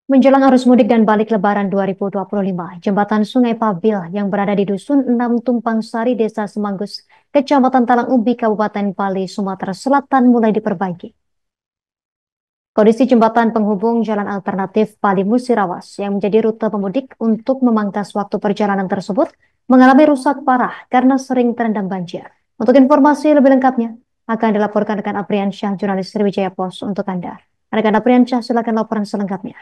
Menjelang arus mudik dan balik Lebaran 2025, jembatan Sungai Pabil yang berada di Dusun 6 Tumpang Sari, Desa Semanggus, Kecamatan Talang Ubi, Kabupaten Bali, Sumatera Selatan mulai diperbaiki. Kondisi jembatan penghubung jalan alternatif Bali Musirawas yang menjadi rute pemudik untuk memangkas waktu perjalanan tersebut mengalami rusak parah karena sering terendam banjir. Untuk informasi lebih lengkapnya akan dilaporkan rekan Apriansyah, jurnalis Sriwijaya Pos untuk Anda. Rekan Apriansyah, silakan laporan selengkapnya.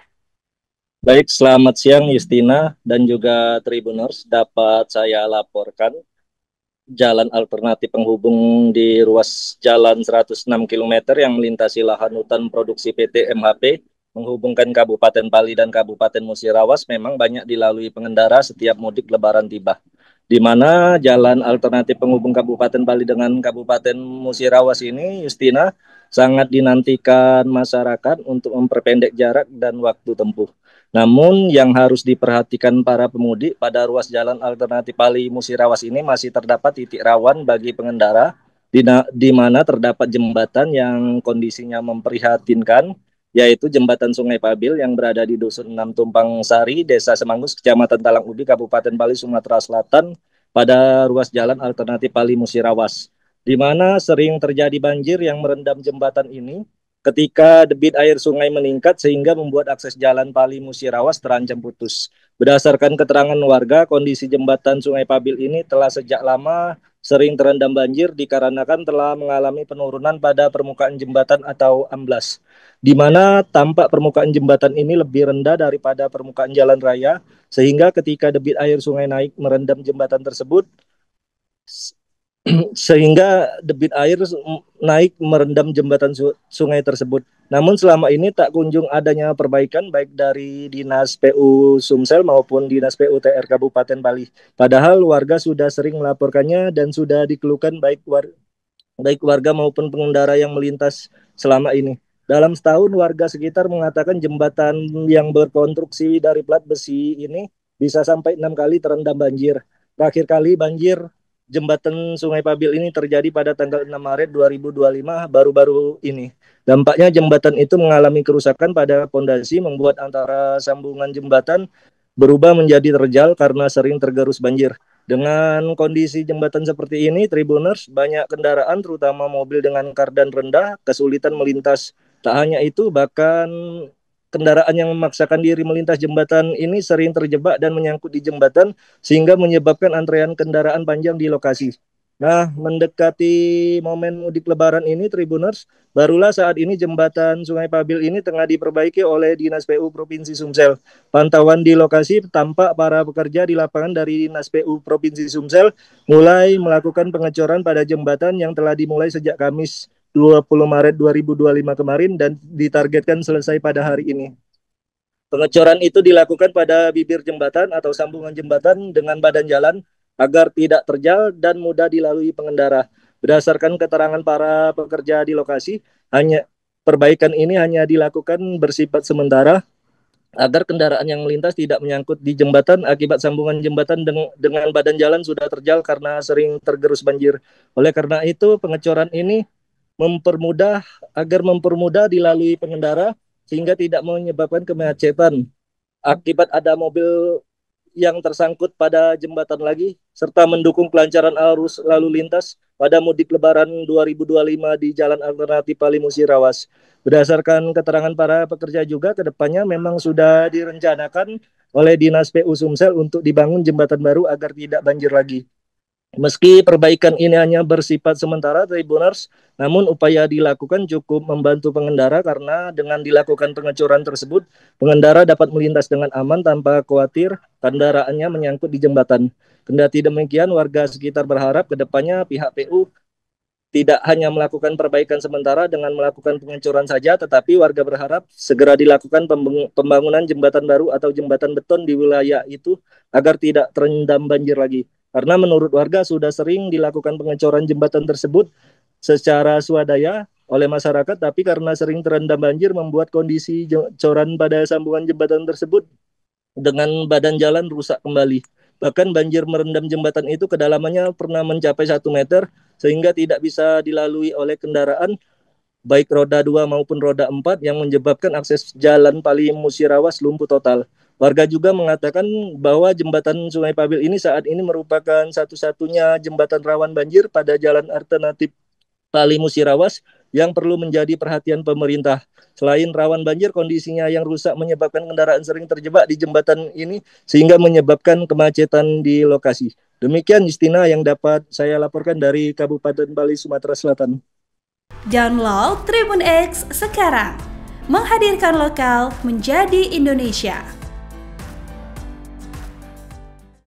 Baik, selamat siang Justina dan juga Tribuners. Dapat saya laporkan jalan alternatif penghubung di ruas jalan 106 km yang melintasi lahan hutan produksi PT MHP menghubungkan Kabupaten Bali dan Kabupaten Musirawas memang banyak dilalui pengendara setiap mudik Lebaran tiba. Di mana jalan alternatif penghubung Kabupaten Bali dengan Kabupaten Musirawas ini, Justina, sangat dinantikan masyarakat untuk memperpendek jarak dan waktu tempuh. Namun yang harus diperhatikan para pemudik pada ruas jalan alternatif Bali Musirawas ini masih terdapat titik rawan bagi pengendara di mana terdapat jembatan yang kondisinya memprihatinkan, yaitu jembatan Sungai Pabil yang berada di Dusun 6 Tumpang Sari, Desa Semanggus, Kecamatan Talang Ubi, Kabupaten Bali, Sumatera Selatan pada ruas jalan alternatif Bali Musirawas, di mana sering terjadi banjir yang merendam jembatan ini ketika debit air sungai meningkat sehingga membuat akses jalan Pali Musirawas terancam putus. Berdasarkan keterangan warga, kondisi jembatan Sungai Pabil ini telah sejak lama sering terendam banjir dikarenakan telah mengalami penurunan pada permukaan jembatan atau amblas, di mana tampak permukaan jembatan ini lebih rendah daripada permukaan jalan raya, sehingga ketika debit air sungai naik merendam jembatan tersebut, sehingga debit air naik merendam jembatan sungai tersebut. Namun selama ini tak kunjung adanya perbaikan baik dari Dinas PU Sumsel maupun Dinas PUTR Kabupaten Bali. Padahal warga sudah sering melaporkannya dan sudah dikeluhkan baik warga maupun pengendara yang melintas selama ini. Dalam setahun warga sekitar mengatakan jembatan yang berkonstruksi dari plat besi ini bisa sampai 6 kali terendam banjir. Terakhir kali banjir jembatan Sungai Pabil ini terjadi pada tanggal 6 Maret 2025 baru-baru ini. Dampaknya jembatan itu mengalami kerusakan pada pondasi membuat antara sambungan jembatan berubah menjadi terjal karena sering tergerus banjir. Dengan kondisi jembatan seperti ini, Tribuners, banyak kendaraan terutama mobil dengan kardan rendah kesulitan melintas. Tak hanya itu, bahkan kendaraan yang memaksakan diri melintas jembatan ini sering terjebak dan menyangkut di jembatan sehingga menyebabkan antrean kendaraan panjang di lokasi. Nah, mendekati momen mudik Lebaran ini, Tribuners, barulah saat ini jembatan Sungai Pabil ini tengah diperbaiki oleh Dinas PU Provinsi Sumsel. Pantauan di lokasi tampak para pekerja di lapangan dari Dinas PU Provinsi Sumsel mulai melakukan pengecoran pada jembatan yang telah dimulai sejak Kamis 20 Maret 2025 kemarin dan ditargetkan selesai pada hari ini. Pengecoran itu dilakukan pada bibir jembatan atau sambungan jembatan dengan badan jalan agar tidak terjal dan mudah dilalui pengendara. Berdasarkan keterangan para pekerja di lokasi, hanya perbaikan ini hanya dilakukan bersifat sementara agar kendaraan yang melintas tidak menyangkut di jembatan akibat sambungan jembatan dengan badan jalan sudah terjal karena sering tergerus banjir. Oleh karena itu, pengecoran ini mempermudah mempermudah dilalui pengendara sehingga tidak menyebabkan kemacetan akibat ada mobil yang tersangkut pada jembatan lagi, serta mendukung kelancaran arus lalu lintas pada mudik Lebaran 2025 di Jalan Alternatif Palimusi Rawas. Berdasarkan keterangan para pekerja juga, kedepannya memang sudah direncanakan oleh Dinas PU Sumsel untuk dibangun jembatan baru agar tidak banjir lagi. Meski perbaikan ini hanya bersifat sementara, Tribuners, namun upaya dilakukan cukup membantu pengendara karena dengan dilakukan pengecoran tersebut, pengendara dapat melintas dengan aman tanpa khawatir kendaraannya menyangkut di jembatan. Kendati demikian, warga sekitar berharap ke depannya pihak PU tidak hanya melakukan perbaikan sementara dengan melakukan pengecoran saja, tetapi warga berharap segera dilakukan pembangunan jembatan baru atau jembatan beton di wilayah itu agar tidak terendam banjir lagi. Karena menurut warga sudah sering dilakukan pengecoran jembatan tersebut secara swadaya oleh masyarakat, tapi karena sering terendam banjir membuat kondisi coran pada sambungan jembatan tersebut dengan badan jalan rusak kembali. Bahkan banjir merendam jembatan itu kedalamannya pernah mencapai 1 meter sehingga tidak bisa dilalui oleh kendaraan baik roda 2 maupun roda 4 yang menyebabkan akses jalan Pali Musirawas lumpuh total. Warga juga mengatakan bahwa jembatan Sungai Pabil ini saat ini merupakan satu-satunya jembatan rawan banjir pada jalan alternatif Pali Musirawas yang perlu menjadi perhatian pemerintah. Selain rawan banjir, kondisinya yang rusak menyebabkan kendaraan sering terjebak di jembatan ini sehingga menyebabkan kemacetan di lokasi. Demikian Justina yang dapat saya laporkan dari Kabupaten Bali, Sumatera Selatan. Download Tribun X sekarang, menghadirkan lokal menjadi Indonesia.